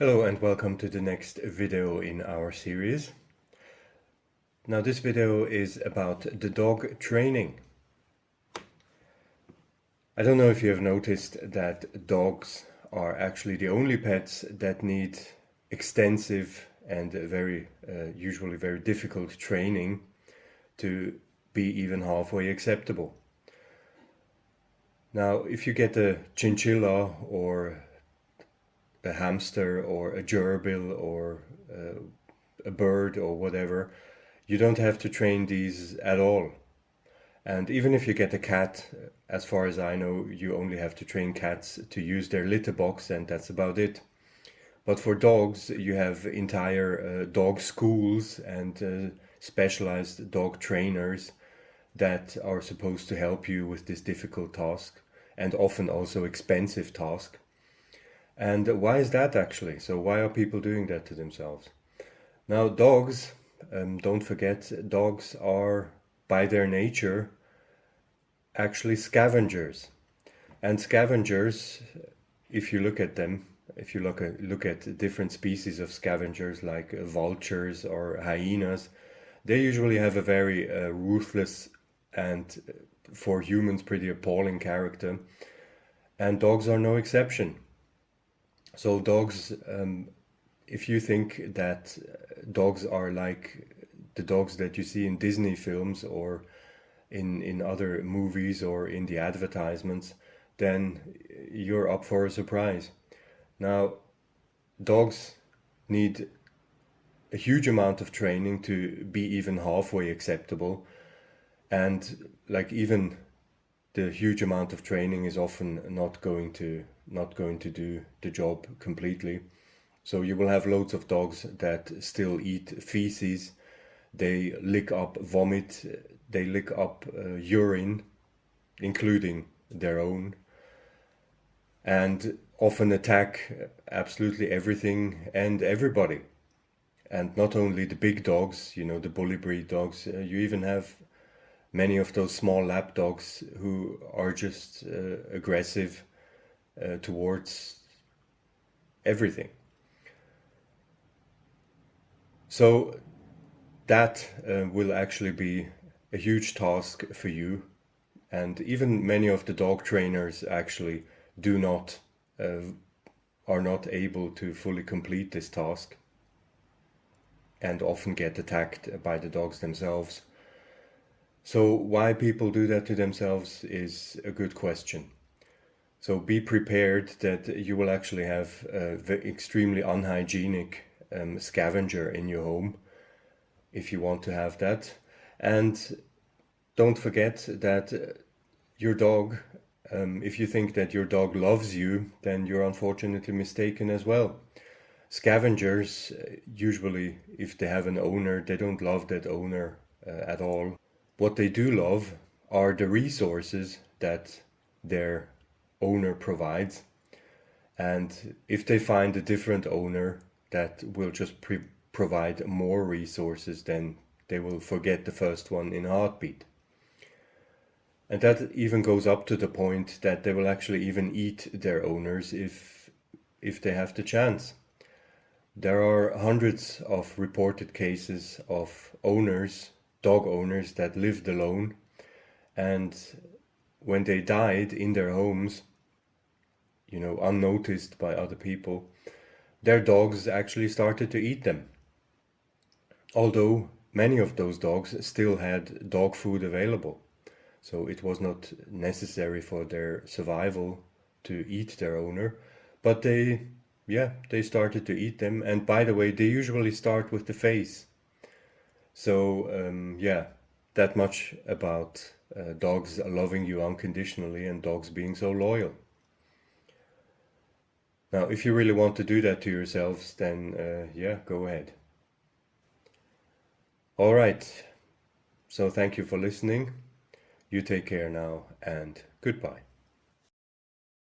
Hello and welcome to the next video in our series. Now this video is about the dog training. I don't know if you have noticed that dogs are actually the only pets that need extensive and usually very difficult training to be even halfway acceptable. Now if you get a chinchilla or a hamster or a gerbil or a bird or whatever, you don't have to train these at all. And even if you get a cat, as far as I know, you only have to train cats to use their litter box, and that's about it. But for dogs, you have entire dog schools and specialized dog trainers that are supposed to help you with this difficult task, and often also expensive task. And why is that actually? So why are people doing that to themselves? Now dogs, don't forget, dogs are by their nature actually scavengers. And scavengers, if you look at them, if you look at different species of scavengers like vultures or hyenas, they usually have a very ruthless and for humans pretty appalling character. And dogs are no exception. So dogs, if you think that dogs are like the dogs that you see in Disney films or in other movies or in the advertisements, then you're up for a surprise. Now, dogs need a huge amount of training to be even halfway acceptable, and like even the huge amount of training is often not going to do the job completely. So you will have loads of dogs that still eat feces, they lick up vomit, they lick up urine, including their own, and often attack absolutely everything and everybody. And not only the big dogs, the bully breed dogs, you even have many of those small lap dogs who are just aggressive towards everything. So that will actually be a huge task for you, and even many of the dog trainers actually are not able to fully complete this task and often get attacked by the dogs themselves. So why people do that to themselves is a good question. So be prepared that you will actually have the extremely unhygienic scavenger in your home if you want to have that. And don't forget that your dog, if you think that your dog loves you, then you're unfortunately mistaken as well. Scavengers, usually if they have an owner, they don't love that owner at all. What they do love are the resources that their owner provides, and if they find a different owner that will just provide more resources, then they will forget the first one in a heartbeat. And that even goes up to the point that they will actually even eat their owners if they have the chance. There are hundreds of reported cases of dog owners that lived alone, and when they died in their homes, unnoticed by other people, their dogs actually started to eat them. Although many of those dogs still had dog food available. So it was not necessary for their survival to eat their owner, but they started to eat them. And by the way, they usually start with the face. So that much about dogs loving you unconditionally and dogs being so loyal. Now, if you really want to do that to yourselves, then go ahead. All right. So thank you for listening. You take care now, and goodbye.